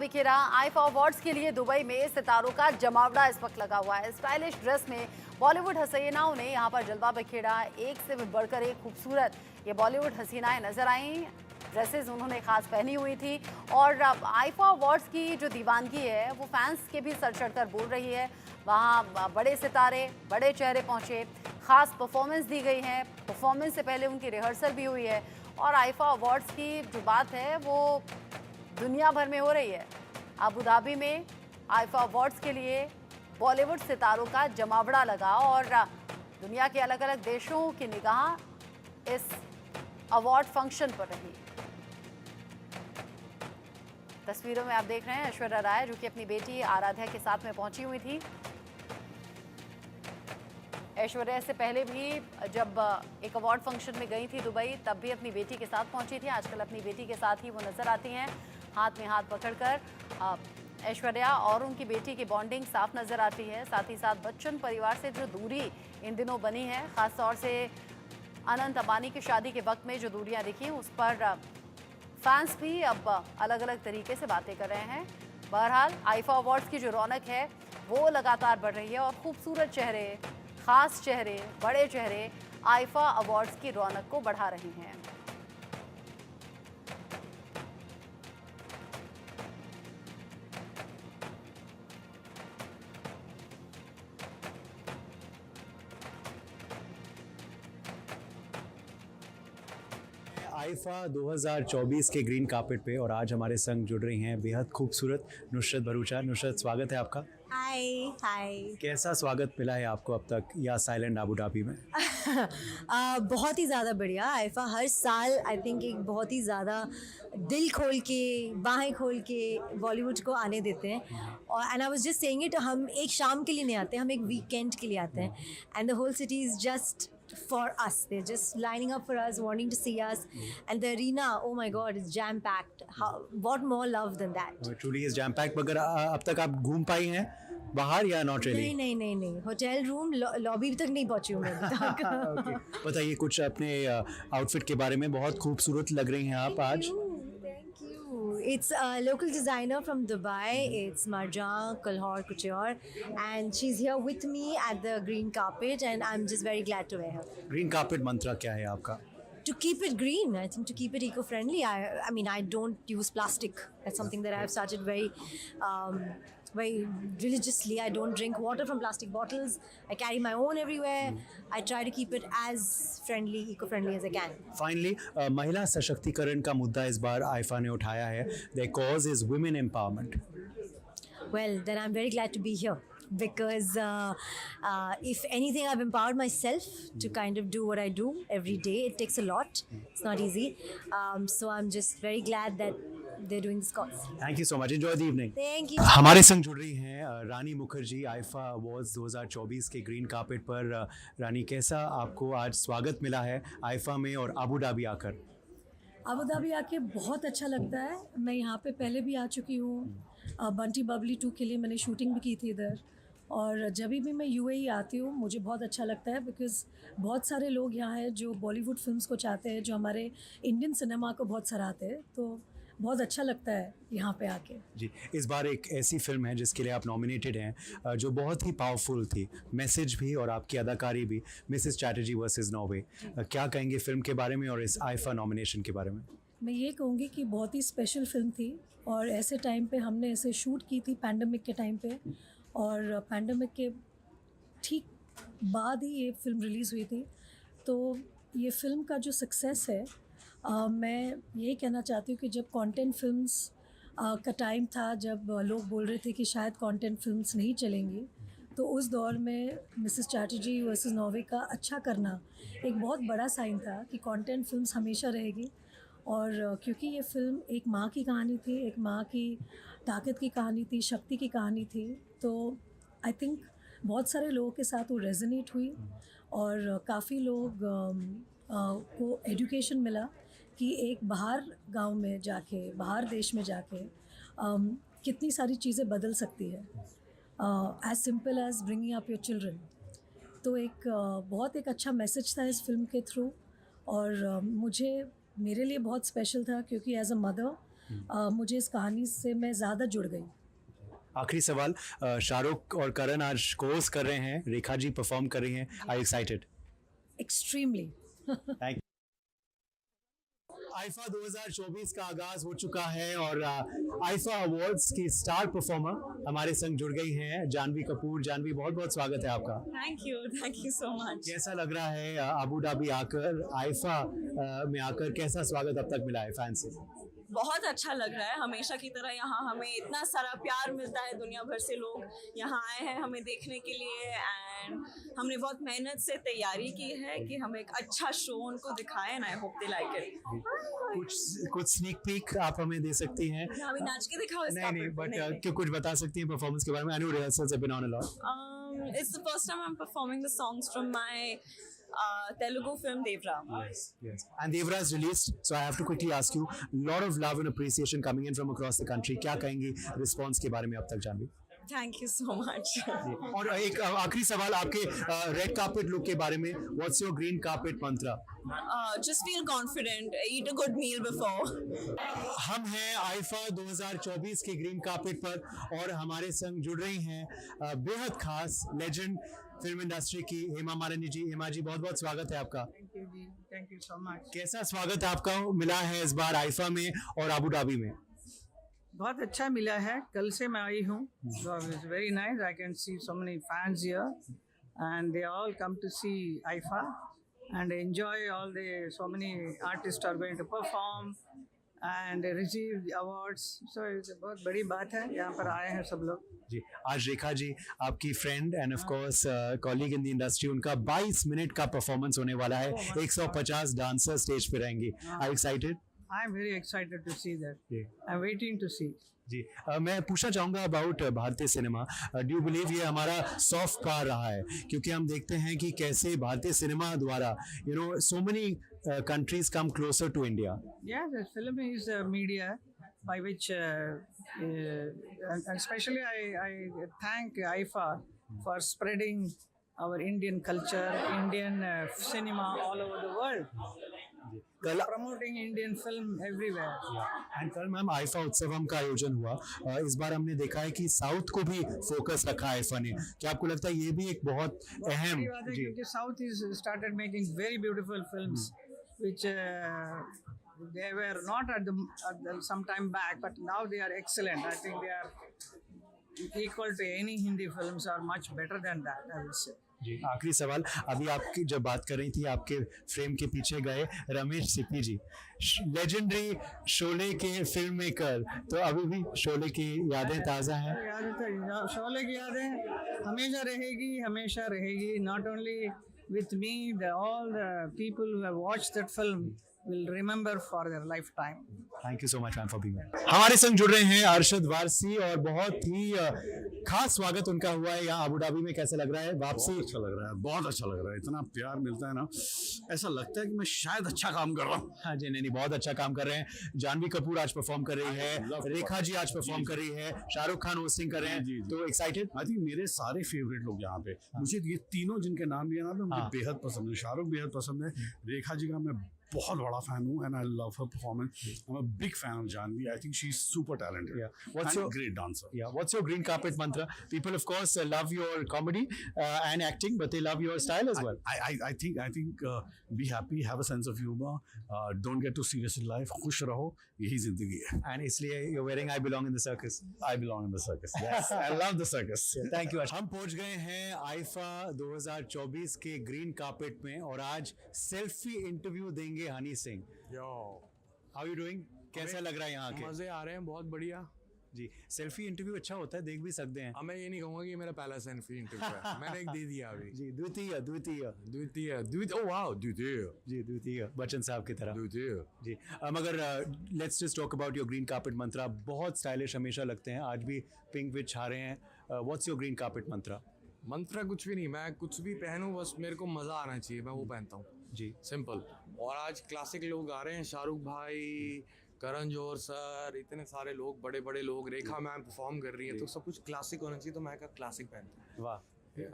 बिखेरा। IIFA awards के लिए Dubai में सितारों का जमावड़ा इस वक्त लगा हुआ है। स्टाइलिश ड्रेस में बॉलीवुड हसीनाओं ने यहाँ पर जलवा बिखेरा। एक से भी बढ़कर एक खूबसूरत ये बॉलीवुड हसीनाएं नजर आई। ड्रेसेस उन्होंने खास पहनी हुई थी और आईफा अवार्ड्स की जो दीवानगी है वो फैंस के भी सर चढ़कर बोल रही है। वहाँ बड़े सितारे, बड़े चेहरे पहुंचे, खास परफॉर्मेंस दी गई है। परफॉर्मेंस से पहले उनकी रिहर्सल भी हुई है और आईफा अवार्ड्स की जो बात है वो दुनिया भर में हो रही है। अबू धाबी में आईफा अवार्ड्स के लिए बॉलीवुड सितारों का जमावड़ा लगा और दुनिया के अलग अलग देशों की निगाह इस अवार्ड फंक्शन पर रही। तस्वीरों में आप देख रहे हैं ऐश्वर्या राय जो कि अपनी बेटी आराध्या के साथ में पहुंची हुई थी। ऐश्वर्या से पहले भी जब एक अवार्ड फंक्शन में गई थी दुबई तब भी अपनी बेटी के साथ पहुंची थी। आजकल अपनी बेटी के साथ ही वो नजर आती हैं, हाथ में हाथ पकड़कर। ऐश्वर्या और उनकी बेटी की बॉन्डिंग साफ नजर आती है। साथ ही साथ बच्चन परिवार से जो दूरी इन दिनों बनी है, खासतौर से अनंत अंबानी की शादी के वक्त में जो दूरियां दिखी उस पर फैंस भी अब अलग अलग तरीके से बातें कर रहे हैं। बहरहाल आईफा अवार्ड्स की जो रौनक है वो लगातार बढ़ रही है और खूबसूरत चेहरे, खास चेहरे, बड़े चेहरे आईफा अवार्ड्स की रौनक को बढ़ा रही हैं। आईफा 2024 के ग्रीन कार्पेट पे और आज हमारे संग जुड़ रही हैं बेहद खूबसूरत नुसरत भरूचा। नुसरत, स्वागत है आपका। हाय हाय। कैसा स्वागत मिला है आपको अब तक या साइलेंट अबू धाबी में? बहुत ही ज़्यादा बढ़िया। आईफा हर साल आई थिंक एक बहुत ही ज़्यादा दिल खोल के, बाहें खोल के बॉलीवुड को आने देते हैं। और and I was just saying it, हम एक शाम के लिए नहीं आते, हम एक वीकेंड के लिए आते हैं। And the whole city is just for us. They're just lining up for us, wanting to see us. And the arena, oh my God, is jam-packed. What more love than that? Truly is jam pack. मगर अब तक आप घूम पाई हैं बाहर या not really? नहीं, hotel room lobby तक नहीं पहुंची हूँ मैं अभी तक। बताइए कुछ अपने आउटफिट के बारे में। बहुत खूबसूरत लग रही हैं आप आज। Thank you. It's a local designer from Dubai. It's Marjan Kalhor Couture, and she's here with me at the green carpet, and I'm just very glad to wear her. Green carpet मंत्र क्या है आपका? To keep it green, I think to keep it eco-friendly. I mean, I don't use plastic. That's something that I've started very religiously. I don't drink water from plastic bottles. I carry my own everywhere. I try to keep it as friendly, eco-friendly as I can. Finally महिला सशक्तिकरण का मुद्दा इस बार IIFA ने उठाया है। The cause is women empowerment. Well, then I'm very glad to be here because if anything, I've empowered myself to kind of do what I do every day. It takes a lot. It's not easy. So I'm just very glad that they're doing this cause. Thank you so much. Enjoy the evening. Thank you. हमारे संग जुड़ रही हैं रानी Mukherjee IIFA awards 2024 के green carpet पर। रानी, कैसा आपको आज स्वागत मिला है आईफा में और अबू धाबी आकर? अबू धाबी आके बहुत अच्छा लगता है। मैं यहाँ पे पहले भी आ चुकी हूँ। बंटी बबली 2 के लिए मैंने शूटिंग भी की थी इधर। और जब भी मैं यूएई आती हूँ मुझे बहुत अच्छा लगता है बिकॉज़ बहुत सारे लोग यहाँ हैं जो बॉलीवुड फिल्म्स को चाहते हैं, जो हमारे इंडियन सिनेमा को बहुत सराहते हैं। तो बहुत अच्छा लगता है यहाँ पे आके। जी, इस बार एक ऐसी फिल्म है जिसके लिए आप नॉमिनेटेड हैं जो बहुत ही पावरफुल थी, मैसेज भी और आपकी अदाकारी भी, मिसेस चैटर्जी वर्सेस नॉर्वे। क्या कहेंगे फिल्म के बारे में और इस आईफा नॉमिनेशन के बारे में? मैं ये कहूँगी कि बहुत ही स्पेशल फिल्म थी और ऐसे टाइम पे हमने इसे शूट की थी पैंडमिक के टाइम पे, और पैंडमिक के ठीक बाद ही ये फिल्म रिलीज़ हुई थी। तो ये फिल्म का जो सक्सेस है, मैं यही कहना चाहती हूँ कि जब कंटेंट फिल्म्स का टाइम था, जब लोग बोल रहे थे कि शायद कंटेंट फिल्म्स नहीं चलेंगी, तो उस दौर में मिसेस चैटर्जी वर्सेस नॉर्वे का अच्छा करना एक बहुत बड़ा साइन था कि कंटेंट फिल्म्स हमेशा रहेगी। और क्योंकि ये फ़िल्म एक माँ की कहानी थी, एक माँ की ताकत की कहानी थी, शक्ति की कहानी थी, तो आई थिंक बहुत सारे लोगों के साथ वो रेजोनेट हुई और काफ़ी लोग को एजुकेशन मिला कि एक बाहर गांव में जाके, बाहर देश में जाके कितनी सारी चीज़ें बदल सकती है, as simple as bringing up your children. तो बहुत एक अच्छा मैसेज था इस फिल्म के थ्रू। और मुझे, मेरे लिए बहुत स्पेशल था क्योंकि एज अ मदर मुझे इस कहानी से मैं ज़्यादा जुड़ गई। आखिरी सवाल, शाहरुख और करण आज कोर्स कर रहे हैं, रेखा जी परफॉर्म कर रही हैं, आई एक्साइटेड? एक्सट्रीमली। थैंक आईफा 2024 का आगाज हो चुका है और आईफा अवार्ड्स की स्टार परफॉर्मर हमारे संग जुड़ गई हैं जानवी कपूर। जानवी, बहुत बहुत स्वागत है आपका। Thank you so much. कैसा लग रहा है अबू धाबी आकर, आईफा में आकर कैसा स्वागत अब तक मिला है फैन से? बहुत अच्छा लग रहा है, हमेशा की तरह यहाँ हमें इतना सारा प्यार मिलता है, दुनिया भर से लोग यहाँ आए हैं हमें देखने के लिए एंड हमने बहुत मेहनत से तैयारी की है कि हम एक अच्छा शो उनको दिखाएं ना। I hope they like it. कुछ स्नीक पीक आप हमें दे सकती हैं? अभी नाच के दिखाओ इस नहीं, बट क्यों कुछ बता सकती हैं परफॉर्मेंस के बारे में? I know rehearsals have been on a lot. It's the first time I'm performing the songs from my Telugu film Devra. Yes. And Devra is released, so I have to quickly ask you, lot of love and appreciation coming in from across the country. क्या कहेंगी response के बारे में अब तक Janvi? Thank you so much. और एक आखिरी सवाल आपके रेड कार्पेट लुक के बारे में, what's your green carpet Mantra? Just feel confident. Eat a good meal before. हम हैं आईफा 2024 के ग्रीन कार्पेट पर और हमारे संग जुड़ रही हैं बेहद खास लेजेंड फिल्म इंडस्ट्री की हेमा मालिनी जी। हेमा जी, बहुत बहुत स्वागत है आपका। Thank you so much. कैसा स्वागत आपका मिला है इस बार आईफा में और अबू धाबी में? बहुत अच्छा मिला है, कल से मैं आई हूँ, so it's very nice. I can see so many fans here and they all come to see IFA and enjoy all the so many artists are going to perform and receive awards, so it's a बहुत बड़ी बात है, यहाँ पर आए हैं सब लोग। जी, आज रेखा जी आपकी friend end of course colleague in the industry, उनका 22 मिनट का परफॉर्मेंस होने वाला है। 150 डांसर स्टेज पे रहेंगी। Are excited? I am very excited to see that. I am waiting to see. जी, मैं पूछना चाहूँगा अबाउट भारतीय सिनेमा। डू यू बिलीव ये हमारा सॉफ्ट पावर रहा है? क्योंकि हम देखते हैं कि कैसे भारतीय सिनेमा द्वारा you know so many countries come closer to India. Yeah, the film is a media by which, and especially I thank IFA for spreading our Indian culture, Indian cinema all over the world. कल Promoting Indian film everywhere. And कल ma'am IIFA उत्सवम का आयोजन हुआ। इस बार हमने देखा है कि साउथ को भी फोकस रखा है आईफा ने। क्या आपको लगता है ये भी एक बहुत अहम? बड़ी बात है क्योंकि south is started making very beautiful films which they were not at the some time back, but now they are excellent. I think they are equal to any Hindi films, are much better than that, I would say. जी, आखिरी सवाल, अभी आपकी जब बात कर रही थी आपके फ्रेम के पीछे गए रमेश सिप्पी जी, लेजेंडरी शोले के फिल्म मेकर, तो अभी भी शोले की यादें ताज़ा हैं? शोले की यादें हमेशा रहेगी, not only with me, all the people who have watched that film will remember for their lifetime. Thank you so much ma'am for being here. हमारे संग जुड़ रहे हैं अरशद वारसी और बहुत ही खास स्वागत उनका हुआ है यहाँ अबू धाबी में। कैसा लग रहा है वापसी? बहुत अच्छा लग रहा है, बहुत अच्छा लग रहा है। इतना प्यार मिलता है ना, ऐसा लगता है कि मैं शायद अच्छा काम कर रहा हूँ। हाँ जी, नहीं, बहुत अच्छा काम कर रहे हैं। जानवी कपूर आज परफॉर्म कर रही है, रेखा जी आज परफॉर्म कर रही है, शाहरुख खान होस्टिंग कर रहे हैं, तो एक्साइटेड? आई थिंक मेरे सारे फेवरेट लोग यहाँ पे, मुझे ये तीनों जिनके नाम लिया ना, मुझे बेहद पसंद है। शाहरुख बेहद पसंद है, रेखा जी का मैं बहुत बड़ा फैन हूँ and I love her performance. I am a big fan of Janhvi. I think she is super talented and great dancer. Yeah, what's your green carpet mantra? People, of course, love your comedy and acting, but they love your style as well. I think be happy, have a sense of humor, don't get too serious in life. खुश रहो, यही जिंदगी है। And इसलिए you're wearing I belong in the circus. I belong in the circus. Yes, I love the circus. Thank you. हम पहुंच गए हैं आईफा 2024 के ग्रीन कार्पेट में और आज सेल्फी इंटरव्यू देंगे हनी सिंह। यो, हाउ यू डूइंग? कैसा लग रहा है यहाँ के? मजे आ रहे हैं, बहुत बढ़िया जी। सेल्फी इंटरव्यू अच्छा होता है, देख भी सकते हैं। अब मैं ये नहीं कहूँगा कि मेरा पहला सेल्फी इंटरव्यू है, मैंने एक दे दिया अभी। जी, द्वितीय ओह वाओ, द्वितीय जी, द्वितीय बच्चन साहब की तरह। द्वितीय जी, मगर let's just talk about your green carpet mantra. बहुत स्टाइलिश हमेशा लगते हैं, आज भी पिंक विच छा रहे हैं। व्हाट्स योर ग्रीन कार्पेट मंत्रा? मंत्र कुछ भी नहीं, मैं कुछ भी पहनूं, बस मेरे को मज़ा आना चाहिए, मैं वो पहनता हूँ जी, सिंपल। और आज क्लासिक लोग आ रहे हैं, शाहरुख भाई, करण जौहर सर, इतने सारे लोग, बड़े बड़े लोग, रेखा मैम परफॉर्म कर रही है, तो सब कुछ क्लासिक होना चाहिए, तो मैं का क्लासिक पहनता हूँ। वाह,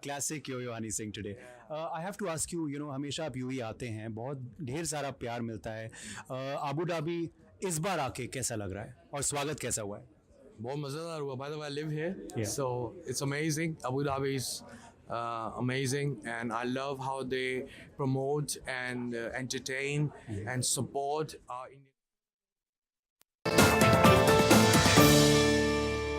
classic Yo Honey Singh today. I have to ask you, you know हमेशा आप यूं ही आते हैं, बहुत ढेर सारा प्यार मिलता है। अबू धाबी इस बार आके कैसा लग रहा है और स्वागत कैसा हुआ है? बहुत मज़ेदार हुआ. By the way, I live here, Yeah. so it's amazing. Abu Dhabi is amazing, and I love how they promote and entertain and support our Indian.